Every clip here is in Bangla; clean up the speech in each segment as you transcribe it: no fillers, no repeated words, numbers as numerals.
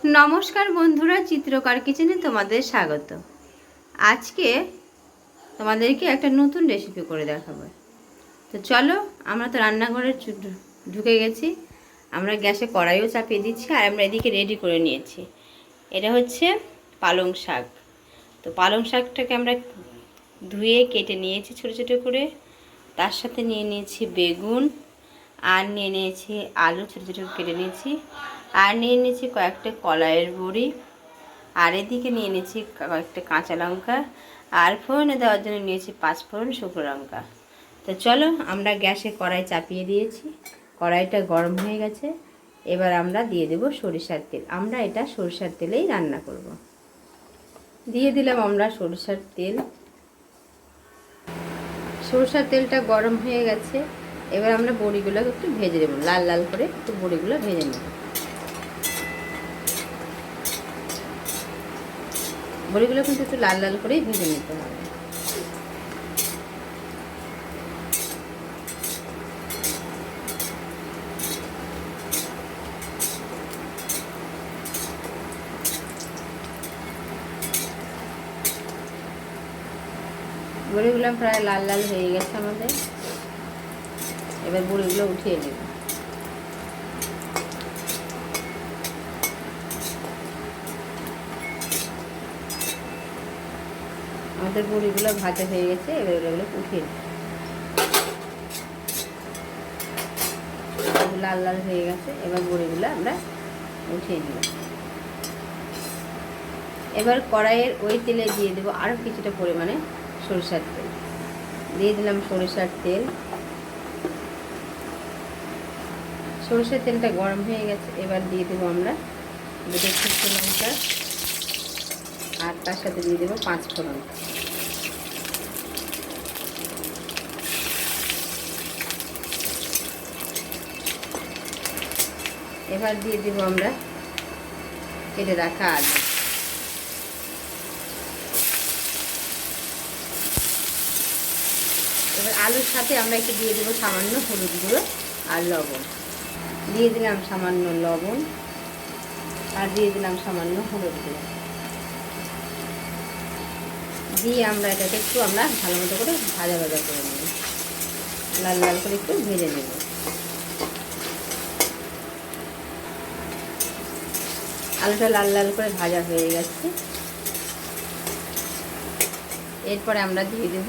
নমস্কার বন্ধুরা, চিত্রকর কিচেনে তোমাদের স্বাগত। আজকে তোমাদেরকে একটা নতুন রেসিপি করে দেখাবো। তো চলো, আমরা তো রান্নাঘরে ঢুকে গেছি। আমরা গ্যাসে কড়াইও চাপিয়ে দিচ্ছি, আর আমরা এদিকে রেডি করে নিয়েছি। এটা হচ্ছে পালং শাক। তো পালং শাকটাকে আমরা ধুয়ে কেটে নিয়েছি ছোটো ছোটো করে। তার সাথে নিয়ে নিয়েছি বেগুন, আর নিয়ে নিয়েছি আলু ছোটো ছোটো কেটে নিয়েছি, আর নিয়ে নিয়েছি কয়েকটা কলাইয়ের বড়ি, আর এদিকে নিয়ে নিয়েছি কয়েকটা কাঁচা লঙ্কা, আর ফোড়নে দেওয়ার জন্য নিয়েছি 5 ফোড়ন শুকনো লঙ্কা। তো চলো, আমরা গ্যাসে কড়াই চাপিয়ে দিয়েছি, কড়াইটা গরম হয়ে গেছে। এবার আমরা দিয়ে দেব সরিষার তেল। আমরা এটা সরিষার তেলেই রান্না করব। দিয়ে দিলাম আমরা সরিষার তেল। সরিষার তেলটা গরম হয়ে গেছে। এবার আমরা বড়িগুলো একটু ভেজে দেবো, লাল লাল করে একটু বড়িগুলো ভেজে নেব। বড়িগুলো কিন্তু একটু লাল লাল করেই ভেজে নিতে হবে। বড়িগুলো প্রায় লাল লাল হয়ে গেছে আমাদের। এবার বড়িগুলো উঠিয়ে নেব। আমাদের বড়িগুলো ভাজা হয়ে গেছে। এবার ওগুলো উঠিয়ে নেব। লাল লাল হয়ে গেছে। এবার বড়িগুলো আমরা উঠিয়ে নেব। এবার কড়াইয়ের ওই তেলে দিয়ে দেবো আরও কিছুটা পরিমাণে সরিষার তেল। দিয়ে দিলাম সরিষার তেল। সরিষার তেলটা গরম হয়ে গেছে। এবার দিয়ে দেবো আমরা দুটো শুকনো লঙ্কা, আর তার সাথে দিয়ে দেবো 5 ফোড়ন। এবার দিয়ে দেবো আমরা কেটে রাখা আলু। এবার আলুর সাথে আমরা একটু দিয়ে দেবো সামান্য হলুদ গুঁড়ো আর লবণ। দিয়ে দিলাম সামান্য লবণ, আর দিয়ে দিলাম সামান্য হলুদ গুঁড়ো। দিয়ে আমরা এটাকে একটু ভালো মতো করে ভাজা ভাজা করে নেব, লাল লাল করে একটু ভেজে নেব। আলুটা লাল লাল করে ভাজা হয়ে গেছে। এরপরে আমরা দিয়ে দেব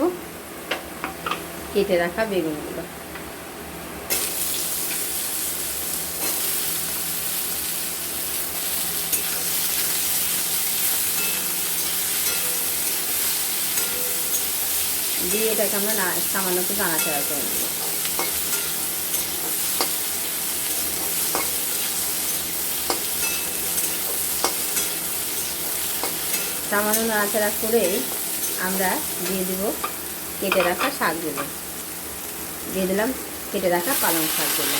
কেটে রাখা বেগুনগুলো। দিয়ে এটাকে আমরা সামান্য একটু নাড়াচাড়া করে নেব। সামান্য নাড়াচাড়া করে আমরা দিয়ে দেব কেটে রাখা শাকগুলো। দিয়ে দিলাম কেটে রাখা পালং শাকগুলো।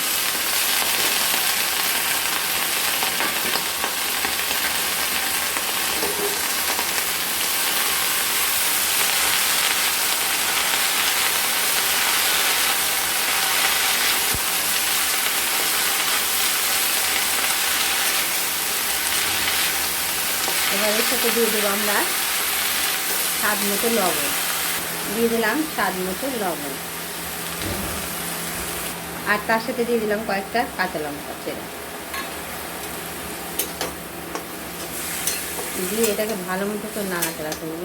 এবার এর সাথে দিয়ে দেবো আমরা স্বাদ মতো লবণ। দিয়ে দিলাম স্বাদ মতো লবণ, আর তার সাথে দিয়ে দিলাম কয়েকটা কাঁচা লঙ্কা চেরা। দিয়ে এটাকে ভালো মতো করে নাড়াচাড়া করব।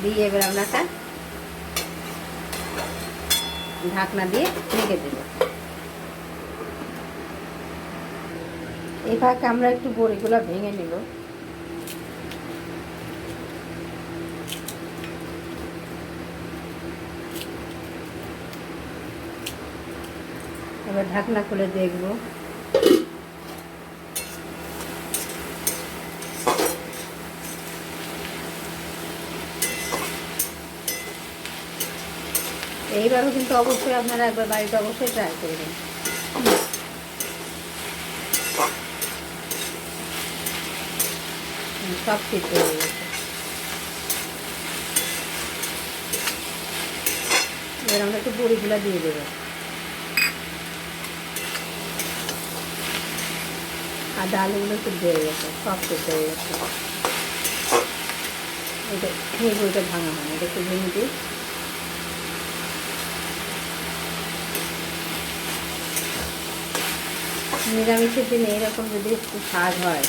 দিয়ে এবার আমরা একটা ঢাকনা দিয়ে ঢেকে দেব। এই ফাঁকে আমরা একটু বড়িগুলো ভেঙে নেব। এবার ঢাকনা খুলে দেখব। এইবারও কিন্তু অবশ্যই আপনারা একবার বাড়িতে অবশ্যই ট্রাই করবেন। সব সিদ্ধ হয়ে গেছে। এবার আমরা একটু বড়িগুলো দিয়ে দেবো। আর ডালগুলো সিদ্ধ হয়ে গেছে, সব সিদ্ধ হয়ে গেছে। এটা এই বড়িটা ভাঙা হয়, এটা একটু ভেঙে দিই। নিরামিষের দিনে এরকম যদি একটু স্বাদ হয়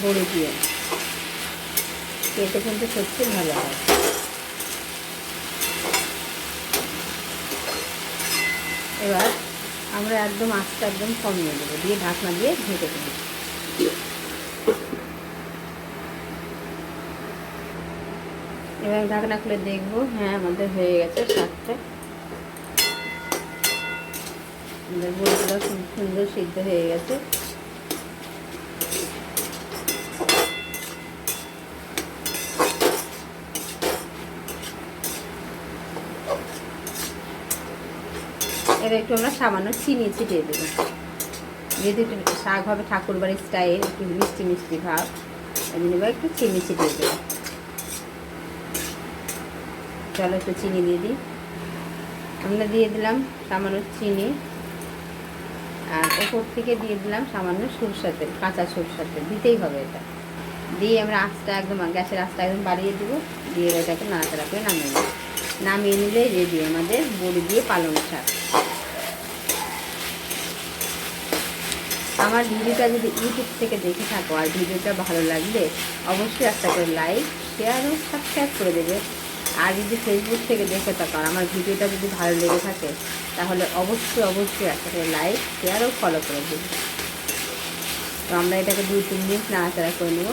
বড়ি দিয়ে, খেতে কিন্তু সত্যি ভালো হয়। এবার আমরা একদম আঁচটা একদম কমিয়ে দেবো, দিয়ে ঢাকনা দিয়ে ঢেকে দেবো। এবার ঢাকনা খুলে দেখবো, হ্যাঁ আমাদের হয়ে গেছে শাকটা। আমাদের বড়িগুলো খুব সুন্দর সিদ্ধ হয়ে গেছে। এবার একটু আমরা সামান্য চিনি ছিটিয়ে দেবো, যেহেতু একটু শাক হবে ঠাকুর বাড়ির স্টাইল, একটু মিষ্টি মিষ্টি ভাব, এই জন্য এবার একটু চিনি ছিটিয়ে দেবো। চলো একটু চিনি দিয়ে দিই। আমরা দিয়ে দিলাম সামান্য চিনি, আর ওপর থেকে দিয়ে দিলাম সামান্য সরষের তেল, কাঁচা সরষের তেল দিতেই হবে। এটা দিয়ে আমরা আঁচটা একদম, গ্যাসের আঁচটা একদম বাড়িয়ে দেবো। দিয়ে এটাকে নাড়াচাড়া করে নামিয়ে নেব। নামিয়ে নিলে রেডি আমাদের বড়ি দিয়ে পালং শাক। আমার ভিডিওটা যদি ইউটিউব থেকে দেখে থাকো আর ভিডিওটা ভালো লাগলে অবশ্যই একটা করে লাইক, শেয়ার ও সাবস্ক্রাইব করে দেবে। আর যদি ফেসবুক থেকে দেখে থাকো আর আমার ভিডিওটা যদি ভালো লেগে থাকে তাহলে অবশ্যই একটা করে লাইক, শেয়ার ও ফলো করে দেবে। তো আমরা এটাকে 2-3 মিনিট নাড়াচাড়া করে নেব।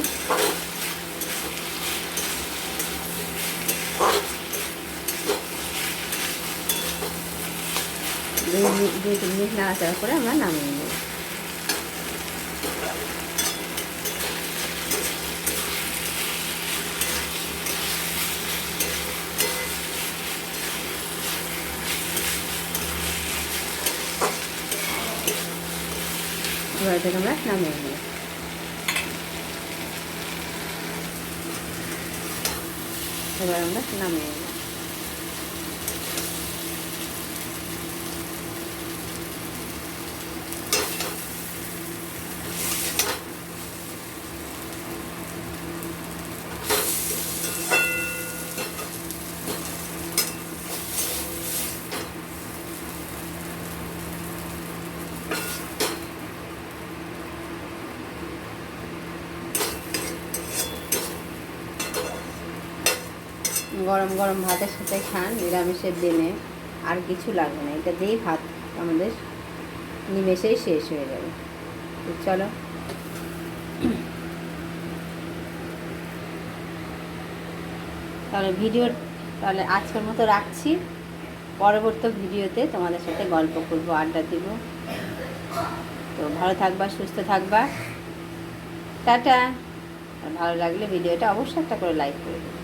2-3 মিনিট নাড়াচাড়া করে আমরা নামিয়ে নেব। এবার এটাকে আমরা নামিয়ে নেব। এবার আমরা নামিয়ে নেব। গরম গরম ভাতের সাথে খান, নিরামিষের দিনে আর কিছু লাগবে না। এটা দিয়েই ভাত আমাদের নিমেষেই শেষ হয়ে যাবে। তো চলো, তাহলে আজকের মতো রাখছি। পরবর্তী ভিডিওতে তোমাদের সাথে গল্প করবো, আড্ডা দিব। তো ভালো থাকবা, সুস্থ থাকবা, টাটা। আর ভালো লাগলে ভিডিওটা অবশ্যই একটা করে লাইক করে দেবে।